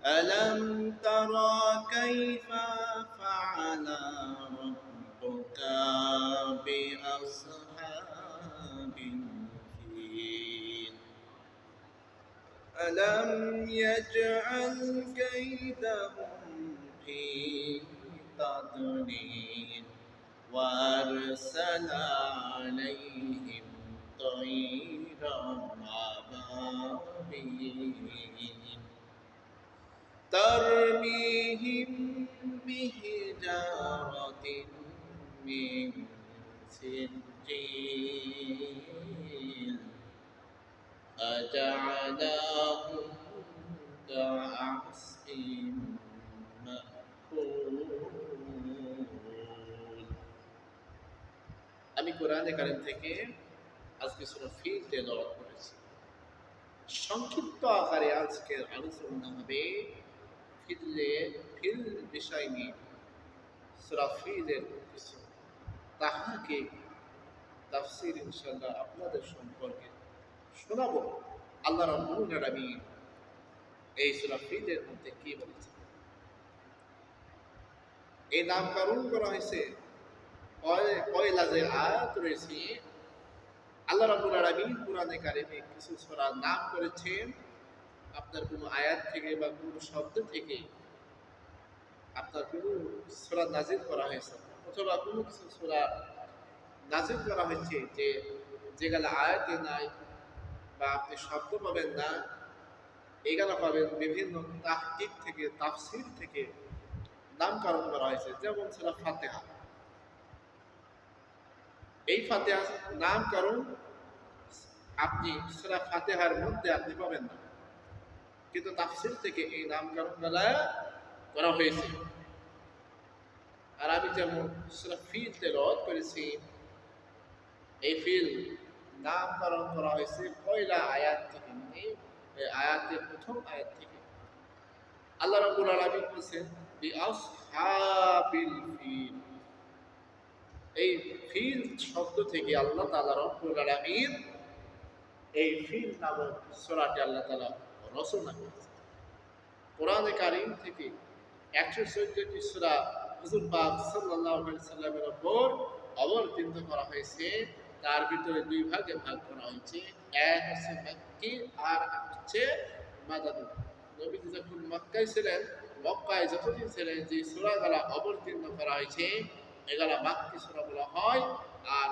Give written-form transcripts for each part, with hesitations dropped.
ألم تر كيف فعل ربك بأصحاب الفيل ألم يجعل كيدهم في تضليل وأرسل عليهم طيرا أبابيل ترميهم بحجارة من سجيل فجعلهم كعصف مأكول আমি কোরআনে কারীম থেকে আজকে সূরা ফিল তেলাওয়াত করেছি। সংক্ষিপ্ত আকারে আজকের আলোচনা হবে ফিল বিষয় নিয়ে। সূরা ফিলের কিছু তাহাকে তাফসীর ইনশাআল্লাহ আপনাদের সম্পর্কে শোনাবো। আল্লাহ রাব্বুল আলামিন এই সূরা ফিলের মধ্যে কি বলেছেন। এই নামকরণ করা হয়েছে পয়লা যে আয়াত রয়েছে, আল্লাহ রাব্বুল আলামিন কোরআনে কারিমে কিছু সূরার নাম করেছেন আপনার কোনো আয়াত থেকে বা কোনো শব্দ থেকে আপনার কোনো সূরা নাযিল করা হয়েছে, অথবা কোনো কিছু সূরা নাযিল করা হয়েছে যেগুলো আয়াতে নাই বা আপনি শব্দ পাবেন না, এগুলো পাবেন বিভিন্ন তাহকিক থেকে, তাফসীর থেকে নামকরণ করা হয়েছে। যেমন সূরা ফাতিহা, এই ফাতিহা নামকরণ আপনি সূরা ফাতিহার মধ্যে আপনি পাবেন না, কিন্তু তাফসীর থেকে এই নামকরণ করা হয়েছে। আর আমি যেমন সূরা ফিল তেলাওয়াত করেছি, এই ফিল নামকরণ করা হয়েছে পয়লা আয়াত থেকে, মানে আয়াতের প্রথম আয়াত থেকে। আল্লাহ রাব্বুল আলামিন বলেছেন বিআসহাবিল ফিল। এই ফিল শব্দ থেকে আল্লাহ তাআলা রাব্বুল আলামিন এই ফিল নামক সূরাটি আল্লাহ তাআলা রচনা করেছেন। কোরআনে কারীম থেকে 114টি সূরা হুজুর পাক সাল্লাল্লাহু আলাইহি সাল্লামের উপর অবতীর্ণ করা হয়েছে। তার ভিতরে দুই ভাগে ভাগ করা হয়েছে, এক হচ্ছে মাক্কি আর হচ্ছে মাদানী। নবীজি যখন মক্কায় ছিলেন, মক্কায় যতদিন ছিলেন, যে সূরাগুলো অবতীর্ণ করা হয়েছে এগুলা মাক্কি সূরা বলা হয়। আর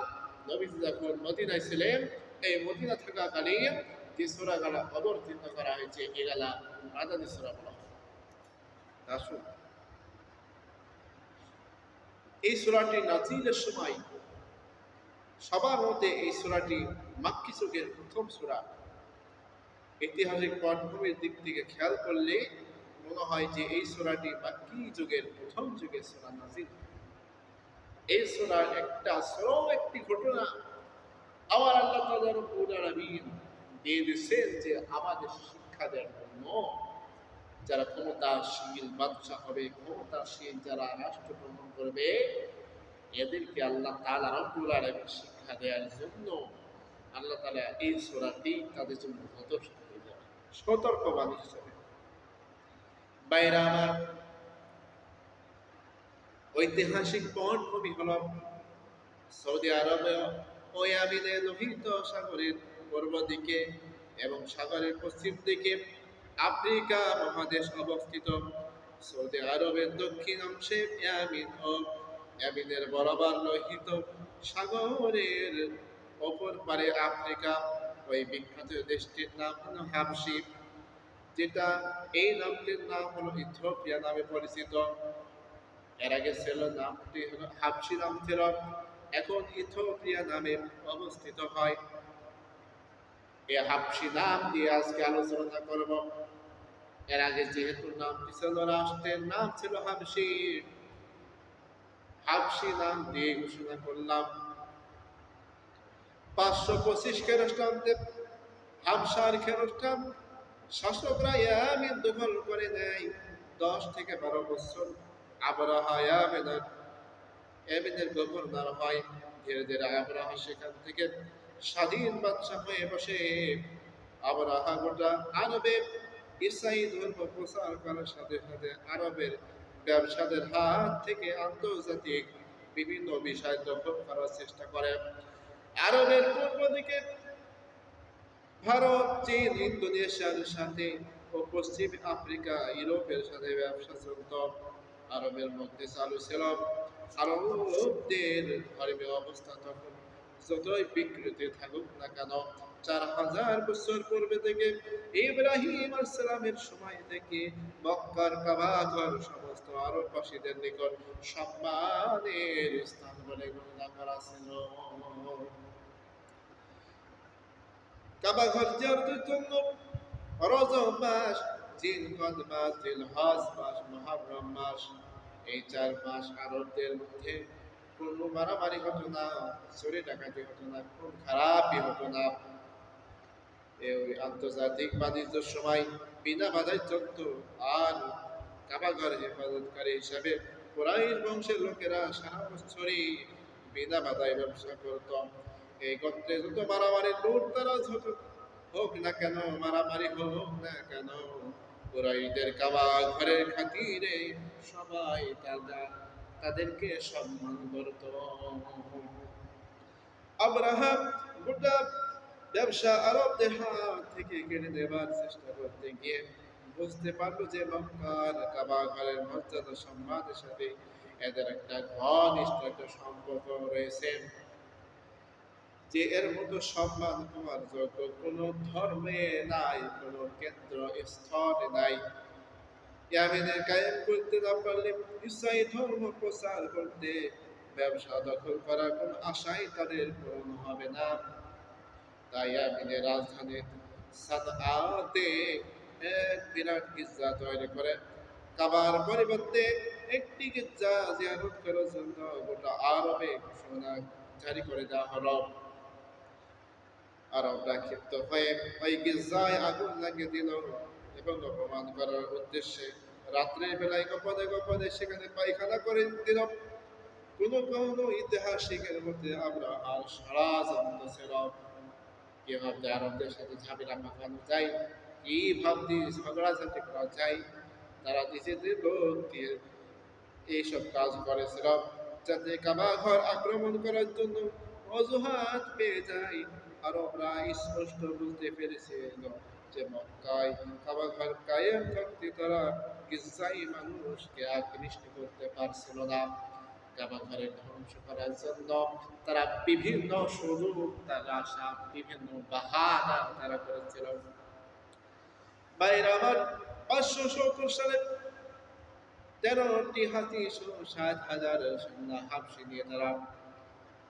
নবীজি যখন মদিনায় ছিলেন, এই মদিনা থাকাকালীন যে সূরাগুলো অবতীর্ণ করা হয়েছে এগুলা মাদানী সূরা বলা হয়। আসুন, এই সূরাটি নাযিলের সময় সবার মধ্যে এই সূরাটি মাক্কি যুগের প্রথম সূরা। ঐতিহাসিক পটভূমির দিক থেকে খেয়াল করলে মনে হয় যে এই সূরাটি মাক্কি যুগের প্রথম যুগের সূরা নাযিল। এই সূরার একটি ঘটনা আমার আল্লাহ তাআলা রাব্বুল আলামিন দিয়ে দিয়েছেন যে আমাদের শিক্ষা দেওয়ার জন্য। যারা ক্ষমতাশীল বাদশা হবে, ক্ষমতাশীল যারা রাষ্ট্র ভ্রমণ করবে, এদেরকে আল্লাহ তাআলা রাব্বুল আলামিন শিক্ষা দেওয়ার জন্য আল্লাহ তাআলা এই সূরাটি তাদের জন্য সতর্কবাণী হিসেবে। বাইরে আমার ঐতিহাসিক পটভূমি হল সৌদি আরবে ও ইয়ামেনের লোহিত সাগরের পূর্ব দিকে এবং সাগরের পশ্চিম দিকে আফ্রিকা মহাদেশ অবস্থিত। সৌদি আরবের দক্ষিণ অংশে ইয়ামিন ও ইয়ামিনের বরাবর লোহিত সাগরের অপর পারে আফ্রিকা। ওই বিখ্যাত দেশটির নাম হলো হাবশি, যেটা এই নামটির নাম হলো ইথিওপিয়া নামে পরিচিত। এর আগে ছিল নামটি হলো হাবশি নাম ছিল, এখন ইথিওপিয়া নামে অবস্থিত হয়। এই হাবশি নাম দিয়ে আজকে আলোচনা করব। এর আগে যেহেতু নামটি ছিল, রাষ্ট্রের নাম ছিল হাবশি, হাবশি নাম দিয়ে ঘোষণা করলাম। 525 খ্রিস্টাব্দে হাবশার খ্রিস্টান শাসকরা ইয়ামেন দখল করে নেয়। 10 থেকে 12 বছর আবরাহা ইয়ামেনের গভর্নর হয়। ধীরে ধীরে আবরাহা সেখান থেকে স্বাধীন বাদশা হয়ে বসে। আবরাহা গোটা আরবে ইসাই ধর্ম প্রচার করার সাথে সাথে আরবের ব্যবসাদের হাত থেকে আন্তর্জাতিক বিভিন্ন বিষয় দখল করার চেষ্টা করে। আরবের পূর্ব দিকে ভারত, চীন, ইন্দোনেশিয়ার সাথে ও পশ্চিম আফ্রিকা, ইউরোপের সাথে ব্যবসা চলত। আরবের মধ্যে চালু ছিল আরবদের ধর্মীয় অবস্থা তখন যতই বিকৃতি থাকুক না কেন, 4000 বছর পূর্বে থেকে ইব্রাহিম আসসালামের সময় থেকে মক্কার কাবা ঘর সমস্ত আরববাসীদের নিকট সম্মানের স্থান বলে গণনা করা ছিল। কাবা ঘর জিয়ারতের জন্য রজব মাস, জিলকদ মাস, জিলহজ মাস, মুহররম মাস, এই 4 মাস আরবদের মধ্যে কোনো মারামারি হতো না, চুরি ডাকাতি হতো না, খুব খারাপই হতো না। এই আন্তর্জাতিক বাণিজ্যের সময় বিনা বাধায় চলত। আর কাবা ঘর হেফাজতকারী হিসাবে কুরাইশ বংশের লোকেরা সারা বছরই বিনা বাধায় ব্যবসা করত। এই গোত্রে যত মারামারি লুটতরাজ হতো হোক না কেন, মারামারি হোক না কেন, কুরাইশদের কাবা ঘরের খাতিরে সবাই তাদেরকে সম্মান করত। আব্রাহাম গোটা ব্যবসা আরবদের হাত থেকে কেড়ে নেবার চেষ্টা করতে গিয়ে বুঝতে পারলো যে মক্কার কাবা ঘরের মর্যাদা সম্মানের সাথে এদের একটা ঘনিষ্ঠ একটা সম্পর্ক রয়েছে, যে এর মতো সম্মান পাওয়ার যোগ্য কোনো ধর্মে নাই, কোনো কেন্দ্র স্থলে নাই। ইয়ামেনে কায়েম করতে না পারলে ইসরাই ধর্ম প্রচার করতে, ব্যবসা দখল করার কোনো আশাই তাদের পূরণ হবে না। তাই ইয়ামেনের রাজধানী সানআতে এক বিরাট গির্জা তৈরি করে কাবার পরিবর্তে একটি গির্জা জিয়ারত করার জন্য গোটা আরবে ঘোষণা জারি করে দেওয়া হলো। আরবরা ক্ষিপ্ত হয়ে ওই গির্জায় আগুন লাগিয়ে দিল এবং অপমান করার উদ্দেশ্যে রাত্রের বেলায় গোপনে গোপনে সেখানে পায়খানা করে দিল। কোনো কোনো ইতিহাসিকের মধ্যে আমরা আর সারা জানতেছিল কিভাবে আরবদের সাথে ঝামেলা পাকানো যায়, কিভাবে ঝগড়াঝাটি করা যায়। তারা নিজেদের লোক দিয়ে এইসব কাজ করেছিল যাতে কাবা ঘর আক্রমণ করার জন্য অজুহাত পেয়ে যায়। আরবরা স্পষ্ট বুঝতে পেরেছিল যে মক্কায় কাবা ঘর কায়েম থাকতে তারা গির্জাই মানুষকে আকৃষ্ট করতে পারছিল না। কাবা ঘরের ধ্বংস করার জন্য তারা বিভিন্ন সুযোগ তালাশা, বিভিন্ন বাহানা তারা করেছিল। বাইরে আমার 570 সালে 13টি হাতি সহ 7,000 সৈন্য হাবশী নিয়ে তারা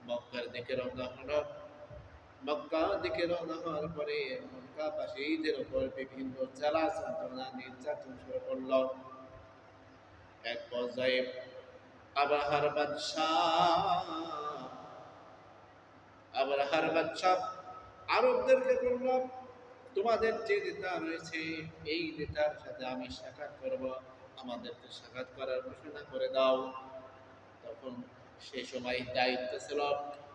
মক্কার দিকে রওনা হলো। মক্কা দিকে রওনা হওয়ার পরে মক্কাবাসীদের উপর বিভিন্ন জ্বালা যন্ত্রণা নির্যাতন শুরু করল। এক পর্যায়ে আবরাহার বাদশাহ আরবদেরকে বলল, তোমাদের যে নেতা রয়েছে এই নেতার সাথে আমি সাক্ষাৎ করব, আমাদেরকে সাক্ষাৎ করার ঘোষণা করে দাও। তখন সে সময় দায়িত্ব ছিল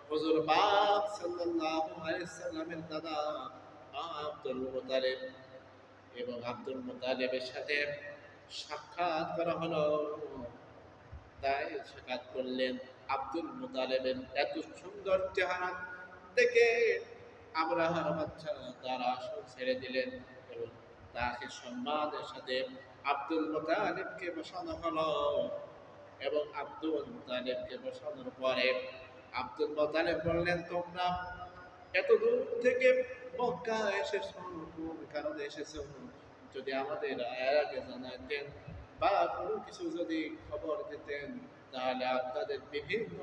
হুজুর পাক সাল্লাল্লাহু আলাইহি সাল্লামের দাদা আব্দুল মুতালিব, এবং আব্দুল মুতালিবের সাথে সাক্ষাৎ করা হলো। তাই সাক্ষাৎ করলেন। আব্দুল মুতালিবের এত সুন্দর চেহারা দেখে আবরাহার বাচ্চা তার আসন ছেড়ে দিলেন এবং তাকে সম্মানের সাথে আব্দুল মুতালিবকে বসানো হলো। এবং আব্দুল মুতালিবকে বসানোর পরে আব্দুল মুতালিব বললেন, তোমরা এত দূর থেকে মক্কা এসেছো, কোন কারণে এসেছো? যদি আমাদের আগে জানাতেন বা কোনো কিছু যদি খবর দিতেন তাহলে আপনাদের বিভিন্ন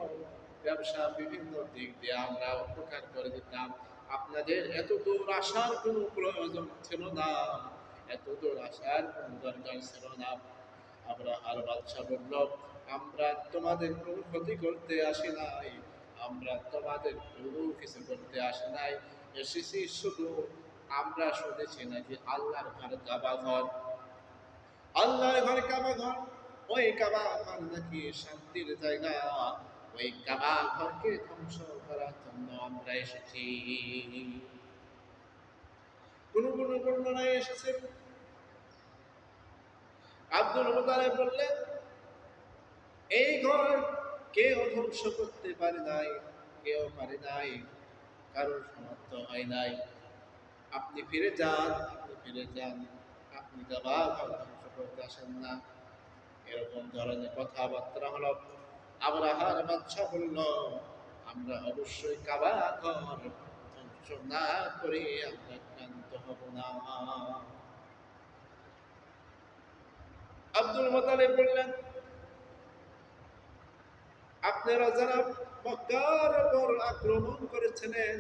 ব্যবসা, বিভিন্ন দিক দিয়ে আমরা উপকার করে দিতাম। আপনাদের এত দূর আসার কোনো প্রয়োজন ছিল না, এত দূর আসার কোনো দরকার ছিল না। আবরাহার বাদশা বলল, আমরা তোমাদের কোনো ক্ষতি করতে আসি নাই, আমরা তোমাদের কোনো কিছু করতে আসি নাই, এসেছি শুধু আমরা শুনেছি নাকি আল্লাহর ঘর কাবা ঘর, আল্লাহর ঘর কাবা ঘর, ওই কাবা ঘর নাকি শান্তির জায়গা, ওই কাবা ঘরকে ধ্বংস করার জন্য আমরা এসেছি। কোন কোন বর্ণনায় এসেছে আব্দুল মুতালিব বললেন, এই ঘর কেউ ধ্বংস করতে পারে নাই, কেউ পারে নাই, কারোর সামর্থ্য হয় নাই। আপনি ফিরে যান, আপনি ফিরে যান, আপনি কাবা ঘর ধ্বংস করতে আসেন না। এরকম ধরনের কথাবার্তা হলো। আবরাহার বাদশা বলল, আমরা অবশ্যই কাবা ঘর ধ্বংস না করে আমরা ক্লান্ত হব না। আব্দুল মুতালিব বললেন, আপনারা যারা মক্কার উপর আক্রমণ করেছিলেন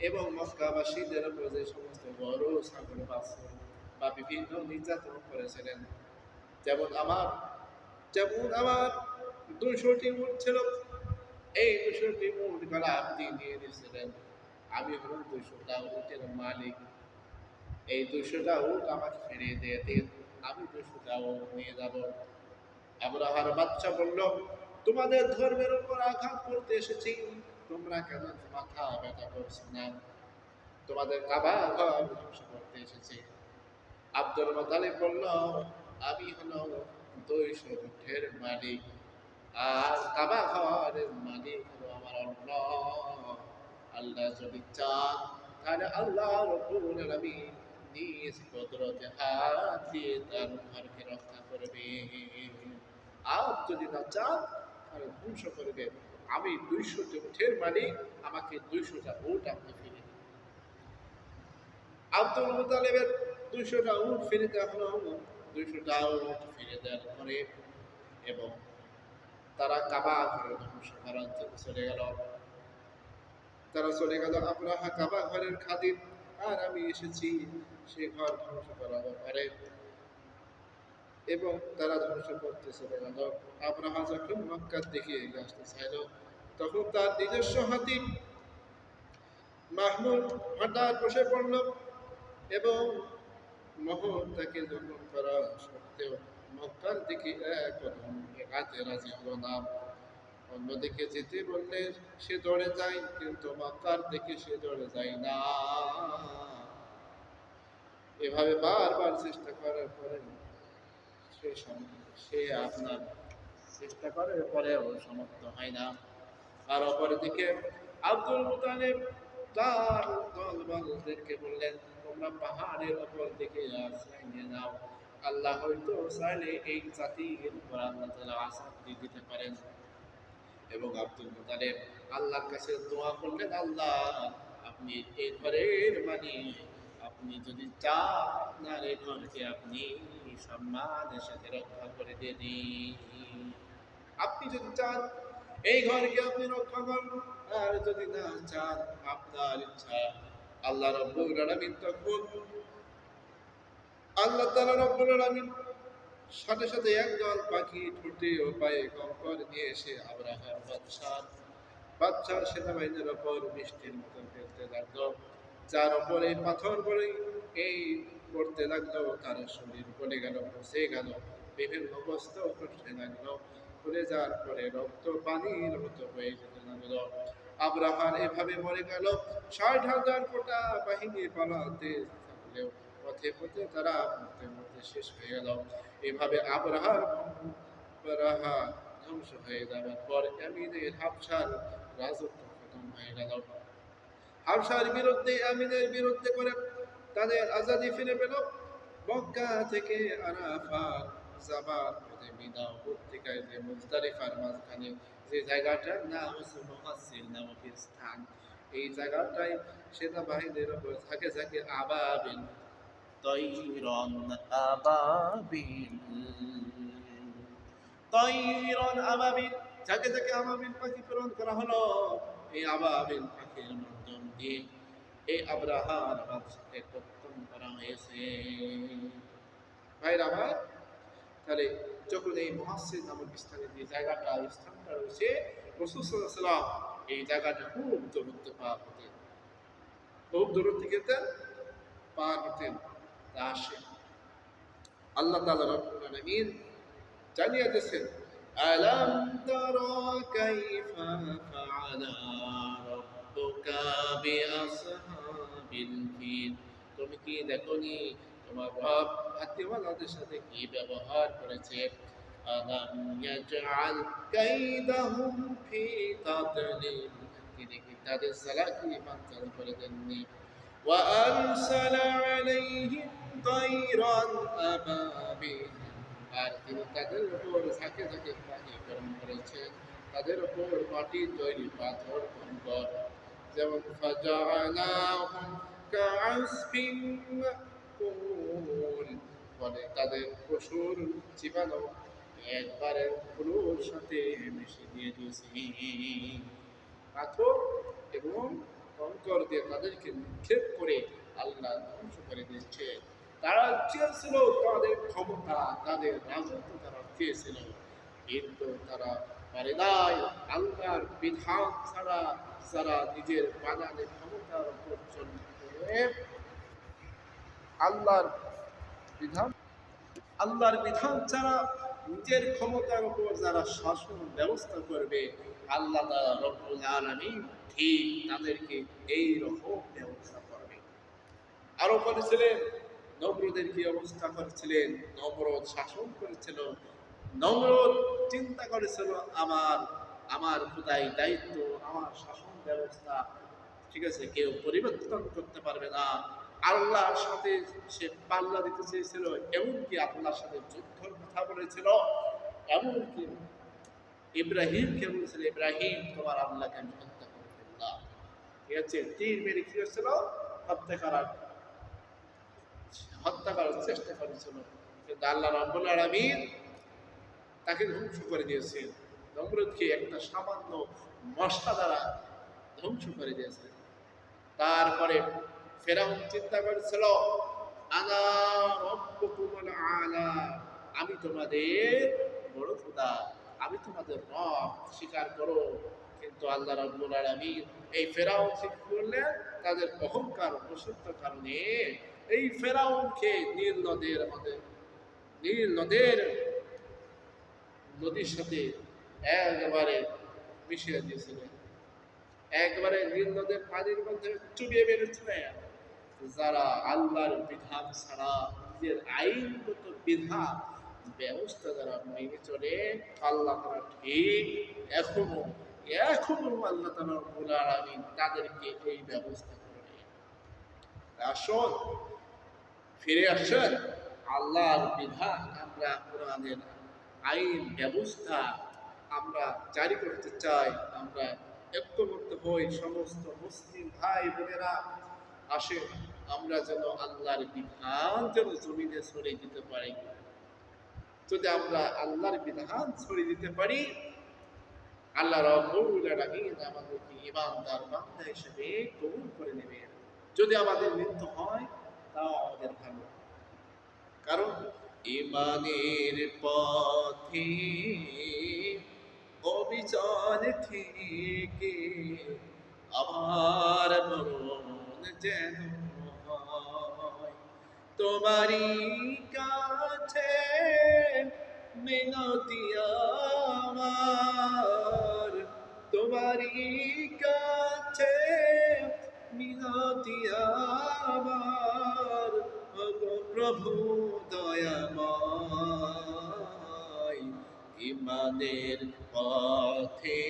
এবং মক্কাবাসীদের উপর যে সমস্ত গরু ছাগল বাছুর বা বিভিন্ন নির্যাতন করেছিলেন, যেমন আমার যেমন আমার 200টি উট ছিল, এই 200টি উট গলা আপনি নিয়ে নিয়েছিলেন। আমি হলাম 200টা উটের মালিক। এই 200টা উট আমাকে ফিরিয়ে দিয়ে দিন, আমি 200টা উট নিয়ে যাব। আবরাহার বাচ্চা বলল, তোমাদের ধর্মের উপর আঘাত করতে এসেছি, তোমরা কেন মাথা ব্যথা করছো না? তোমাদের কাবা ঘর ধ্বংস করতে এসেছি। আব্দুল মুতালিব বলল, আমি হলো 200 উটের মালিক, আর কাবা ঘরের মালিক হলো আমার আল্লাহ। আল্লাহ যদি চান তাহলে আল্লাহ রাব্বুল আলামিন নিজ কুদরতে হাত দিয়ে তার ঘরকে রক্ষা করবে, আর যদি না চান তাহলে ধ্বংস করবে। আমি 200 উটের মালিক, আমাকে 200টা উট আপনি ফিরে দিন। আব্দুল মুতালিবের 200টা উট ফিরে দেওয়া হলো। 200টা উট ফিরে দেওয়ার পরে এবং তারা কাবা ঘরে ধ্বংস করার জন্য চলে গেল। তারা চলে গেল, আবরাহা কাবা ঘরের খাদিম, আর আমি এসেছি সে ঘর ধ্বংস করার ব্যাপারে। এবং তারা ধ্বংস করতে চলে গেল। আবরাহা যখন মক্কার দিকে এগিয়ে আসতে চাইল, তখন তার নিজস্ব হাতি মাহমুদ হঠাৎ বসে পড়ল এবং মোহন তাকে যখন করা সত্ত্বেও মক্কার দিকে এক কদম এগাতে রাজি হলো না। অন্যদিকে যেতে বললে সে দৌড়ে যায়, কিন্তু মক্কার দিকে সে দৌড়ে যায় না। এভাবে বারবার চেষ্টা করার পরে সে আপনার চেষ্টা করার পরেও সমর্থ হয় না। আর অপরদিকে আব্দুল মুতালিব তার দলবলদেরকে বললেন, তোমরা পাহাড়ের উপর দিকে আশ্রয় নিয়ে যাও। আল্লাহ হয়তো চাইলে এই জাতির উপর আল্লাহ তাআলা আযাব দিয়ে দিতে পারেন। এবং আব্দুল মুতালিব আল্লাহর কাছে দোয়া করলেন, আল্লাহ আপনি এই ঘরের মালিক, আপনি যদি চান আপনার এই ঘরকে আপনি সম্মানের সাথে রক্ষা করে দিয়ে দিন। আপনি যদি চান এই ঘরকে আপনি রক্ষা করুন, আর যদি না চান আপনার ইচ্ছা। আল্লাহ রাব্বুল আলামিন তখন আল্লাহ তাআলা রাব্বুল আলামিন সাথে সাথে একদল পাখি ঠোঁটে ও পায়ে কঙ্কর নিয়ে এসে আবরাহার বাদশার সেনাবাহিনীর ওপর বৃষ্টির মতো ফেলতে লাগলো, যার ওপরে পাথর পড়ে এই পড়তে লাগলো। তার শরীর গলে গেল, পচে গেল, বিভিন্ন বস্ত্র করতে লাগলো, খুলে যাওয়ার পরে রক্ত পানির মতো হয়ে যেতে লাগলো। আবরাহার এভাবে মরে গেল। 60,000 কোটা বাহিনী পালাতে থাকলেও পথে পথে তারা মরতে মরতে শেষ হয়ে গেল। এভাবে আবরাহা ধ্বংস হয়ে যাওয়ার পর আমিনের হাবশার রাজত্ব খতম হয়ে গেল। হাবশার বিরুদ্ধে আমিনের বিরুদ্ধে করে তাদের আজাদি ফিরে পেল। মক্কা থেকে আরাফাত যাবার পথে মিনা উপত্যকায় যে মুজদালিফার মাঝখানে যে জায়গাটার নাম হচ্ছে মুহাসসির নামক স্থান, এই জায়গাটায় সেনাবাহিনীর উপর ঝাঁকে ঝাঁকে আবাবিল তৈরন আবাবিল তৈরন আবাবিল ঝাঁকে ঝাঁকে আবাবিল পাখি প্রেরণ করা হলো। এই আবাবিল পাখির মাধ্যম দিয়ে এই আবরাহার বাদশাকে কর্তন করা হয়েছে। ভাইরা আমার, তাহলে যখন এই মুহাসসির নামক স্থানে যে স্থানটা রয়েছে, রাসূল সাল্লাল্লাহু আলাইহি ওয়াসাল্লাম এই জায়গাটা খুব দূরত্ব পার হতেন, খুব দূরত্ব গেতেন পার হতেন। তা আসে আল্লাহ তাআলা রাব্বুল আলামিন জানিয়ে দিয়েছেন, আলাম তারা কাইফা ফাআলা রাব্বুকা বিআসহাবিল ফিল। তুমি কি দেখোনি তোমার রব হাতিওয়ালাদের সাথে কি ব্যবহার করেছে? আলাম ইয়াজআল কাইদাহুম ফি তাদলিল, তিনি কি তাদের সালাকি বানচাল করে দেননি? ওয়া আরসালা আলাইহিম তায়রান আবাবিল, আর তিনি তাদের উপর ঝাঁকে ঝাঁকে পানি প্রেরণ করেছেন, তাদের উপর মাটির তৈরি পাথর কঙ্কর, যেমন ফাজাআনাহুম কাআসফিন মাকুল, ফলে তাদের পশুর জীবাণু একবারে ফুলোর সাথে মিশে দিয়ে দিয়েছি। পাথর এবং কঙ্কর দিয়ে তাদেরকে নিক্ষেপ করে আল্লাহ ধ্বংস করে দিচ্ছে। তারা চেয়েছিল তাদের ক্ষমতা, তাদের রাজত্ব তারা চেয়েছিল, কিন্তু তারা পারে নাই। আল্লাহর বিধান ছাড়া যারা নিজের বানানের ক্ষমতার উপর চলবে, আল্লাহর বিধান আল্লাহর বিধান ছাড়া নিজের ক্ষমতার উপর যারা শাসন ব্যবস্থা করবে, আল্লাহ তাআলা রব্বুল আলামিন ঠিক তাদেরকে এই রকম ব্যবস্থা করবে। আরো বলেছিলেন নমরুদের কি অবস্থা করেছিলেন। নমরুদ শাসন করেছিল, নমরুদ চিন্তা করেছিল আমার আমার খোদাই দায়িত্ব, আমার শাসন ব্যবস্থা, ঠিক আছে, কেউ পরিবর্তন করতে পারবে না। আল্লাহর সাথে সে পাল্লা দিতে চেয়েছিল, এমনকি আল্লাহর সাথে যুদ্ধের কথা বলেছিল, এমনকি ইব্রাহিমকে বলেছিল, ইব্রাহিম তোমার আল্লাহকে আমি হত্যা করে ফেললাম। ঠিক আছে, তীর মেরে কি হয়েছিল, হত্যা করার চেষ্টা করেছিল, কিন্তু আল্লাহ রাব্বুল আলামিন তাকে ধ্বংস করে দিয়েছেন। নমরুদকে একটা সামান্য মশলা দ্বারা ধ্বংস করে দিয়েছে। তারপরে ফেরাউন চিন্তা করেছিল, আনা রব্বুকুমুল আলা, আমি তোমাদের বড় খোদা, আমি তোমাদের রব, স্বীকার করো। কিন্তু আল্লাহ রাব্বুল আলামিন এই ফেরাউন ঠিক করলেন, তাদের অহংকার অসত্যের কারণে এই ফেরাউনকে নদীর সাথে একেবারে মিশিয়ে দিয়েছিলেন, একবারে নীল নদের পানির মধ্যে চুবিয়ে বেরোচ্ছিলেন। যারা আল্লাহর বিধান ছাড়া নিজের আইনগত বিধান ব্যবস্থা যারা মেনে চলে, আল্লাহ তারা ঠিক এখনো আল্লাহ তাআলা রব্বুল আলামিন তাদেরকে এই ব্যবস্থা করে। আসুন ফিরে আসেন আল্লাহর বিধান, আমরা কোরআনের আইন ব্যবস্থা আমরা জারি করতে চাই। আমরা ঐক্যবদ্ধ হই, সমস্ত মুসলিম ভাই বোনেরা, আসেন আমরা যেন আল্লাহর বিধান যেন জমিনে ছড়িয়ে দিতে পারি। যদি আমরা আল্লাহর বিধান ছড়িয়ে দিতে পারি, আল্লাহ রাব্বুল আলামিন আমাদেরকে ঈমানদার বান্দা হিসেবে কবুল করে নেবেন। যদি আমাদের মৃত্যু হয় তাও আমাদের ভালো, কারণ ঈমানের পথে অবিচল থেকে আমার মরণ যেন হয় তোমারই কাছে, মিনতি আমার তোমারই কাছে, মিনতি আমার, ওগো প্রভু দয়াময়। ঈমানের পথে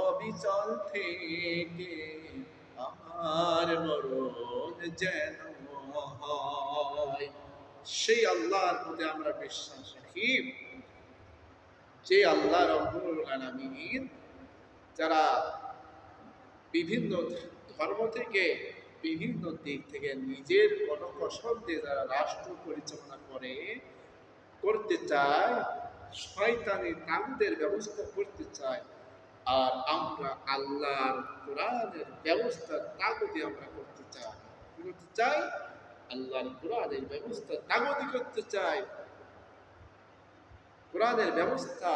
অবিচল থেকে আমার মরণ যেন হয়। সেই আল্লাহর প্রতি আমরা বিশ্বাস রাখি, যে আল্লাহ রাব্বুল আলামিন যারা বিভিন্ন ধর্ম থেকে, বিভিন্ন দিক থেকে নিজের কনকৌশল দিয়ে যারা রাষ্ট্র পরিচালনা করতে চায়, শয়তানি তাগুতের ব্যবস্থা করতে চায়, আর আমরা আল্লাহর কোরআনের ব্যবস্থা তাগুতি আমরা করতে চাই। কি করতে চাই? আল্লাহর কোরআনের ব্যবস্থা তাগুতি করতে চাই। কোরআনের ব্যবস্থা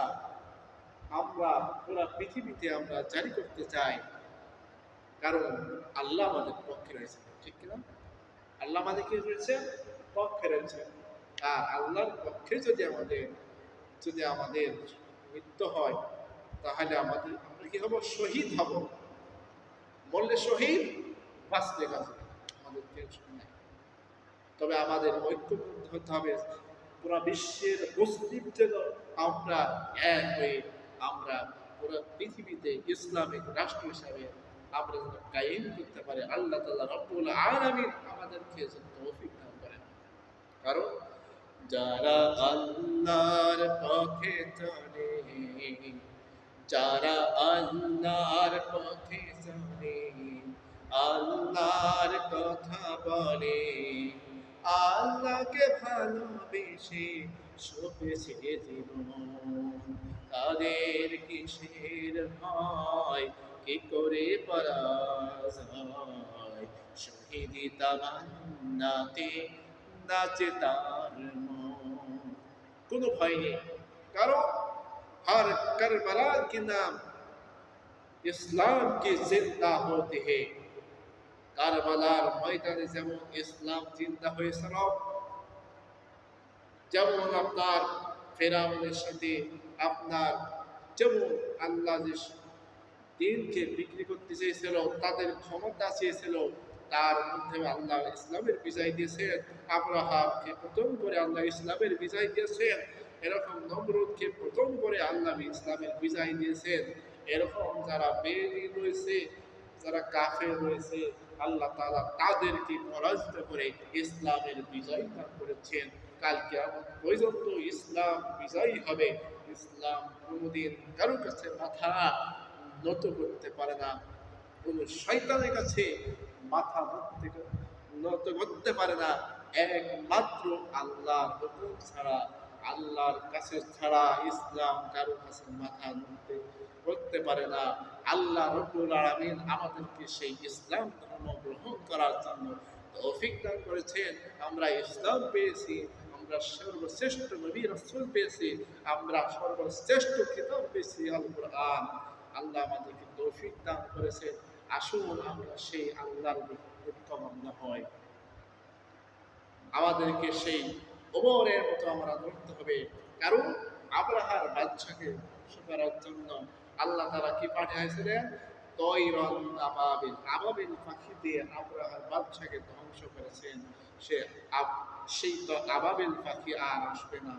আমরা পুরা পৃথিবীতে আমরা জারি করতে চাই, কারণ আল্লাহ আমাদের পক্ষে রয়েছে, ঠিক কিনা? আল্লাহ আমাদের কি রয়েছে? পক্ষে রয়েছে। আর আল্লাহর পক্ষে যদি আমাদের মৃত্যু হয়, তাহলে আমরা কি হব? শহীদ হব। বললে শহীদ, বাঁচলে গাছে, আমাদের টেনশন নাই। তবে আমাদের ঐক্যবদ্ধ হতে হবে, পুরো বিশ্বের মুসলিম যেন আমরা এক হয়ে আমরা পুরো পৃথিবীতে ইসলামিক রাষ্ট্র হিসাবে আমরা যেন কায়েম করতে পারি। আল্লাহ তাআলা রব্বুল আলামিন আমাদেরকে যেন তৌফিক দান করেন। কারণ যারা আল্লাহর পথে চলে, যারা আল্লাহর পথে চলে, আল্লাহর কথা বলে, আল্লাহকে ভালোবেসে সপেছে জীবন, তাদের কিসের ভয়, কি করে পরাজয়, শহীদি তামান্নাতে নাচে তার মন। কোনো ভয় নেই, কারণ हर करबला के नाम इस्लाम के जिंदा होते हैं। কারবালার ময়দানে যেমন ইসলাম জিন্দা হয়েছিল, যেমন আপনার ফেরাউনের সাথে আপনার যেমন আল্লাহ যে দিনকে বিক্রি করতে চেয়েছিল, তাদের ক্ষমতা চেয়েছিল, তার মধ্যে আল্লাহ ইসলামের বিজয় দিয়েছেন। আব্রাহামকে প্রথম করে আল্লাহ ইসলামের বিজয় দিয়েছেন, এরকম নমরুদকে প্রথম করে আল্লাহ ইসলামের বিজয় দিয়েছেন। এরকম যারা বেঈমান রয়েছে, যারা কাফের রয়েছে, আল্লাহ তাআলা তাদেরকে পরাজিত করে ইসলামের বিজয় দান করেছেন। কাল কিয়ামত পর্যন্ত ইসলাম বিজয়ী হবে। ইসলাম কোনোদিন কারো কাছে মাথা নত করতে পারে না, কোন শয়তানের কাছে মাথা নত করতে পারে না। একমাত্র আল্লাহর হুকুম ছাড়া, আল্লাহর কাছে ছাড়া ইসলাম কারো কাছে মাথা নত করতে পারে না। আল্লাহ রব্বুল আলামিন আমাদেরকে সেই ইসলাম ধর্ম গ্রহণ করার জন্য তৌফিক দান করেছেন। আমরা ইসলাম পেয়েছি, আমরা সর্বশ্রেষ্ঠ নবী রাসূল পেয়েছি, আমরা সর্বশ্রেষ্ঠ কিতাব পেয়েছি আল কোরআন। আল্লাহ আমাদেরকে তৌফিক দান করেছেন। আসুন আমরা সেই আল্লাহর উত্তম হই, আমাদেরকে সেই ওমরের মতো আমরা ধরতে হবে। কারণ আব্রাহার বাদশাকে ধ্বংস করার জন্য আল্লাহ তাআলা কি পাঠিয়েছিলেন? তয়রন আবাবিল, আবাবিল পাখি দিয়ে আব্রাহার বাদশাকে ধ্বংস করেছেন। সেই তো আবাবিল পাখি আর আসবে না,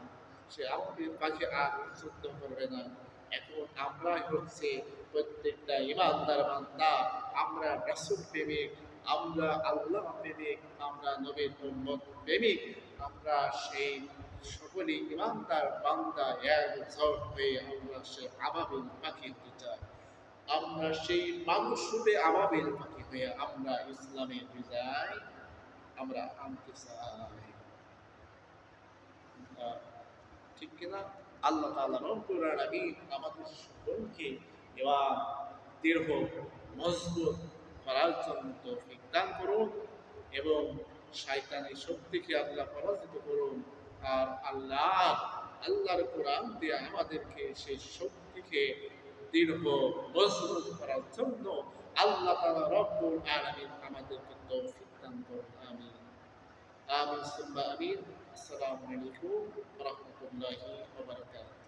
সে আবাবিল পাখি আর যুদ্ধ করবে না। এখন আমরাই হচ্ছে প্রত্যেকটা ইমানদার বান্দা, আমরা রাসূল প্রেমিক, আমরা আল্লাহ প্রেমিক, আমরা নবীর উম্মত প্রেমিক, আমরা সেই সকলেই ইমানদার বান্দা একজোট হয়ে আমরা সেই আবাবিল পাখি হতে চাই। আমরা সেই মানুষ রূপে আবাবিল পাখি হয়ে আমরা ইসলামের বিজয় আমরা আনতে চাই। ঠিক কিনা? আল্লাহ তাআলা রব্বুল আলামিন আমাদের সকলকে এবার দৃঢ় মজবুত করার জন্য তৌফিক দান করুন এবং শয়তানের শক্তিকে আল্লাহ পরাজিত করুন। আর আল্লাহর কোরআন দিয়ে আমাদেরকে সেই শক্তিকে দৃঢ় মজবুত করার জন্য আল্লাহ তাআলা রব্বুল আলামিন আমাদেরকে তৌফিক দান করুন। আমিন আমিন সুম্মা আমিন। আসসালামু আলাইকুম ওয়া রাহমাতুল্লাহি ওয়া বারাকাতুহু।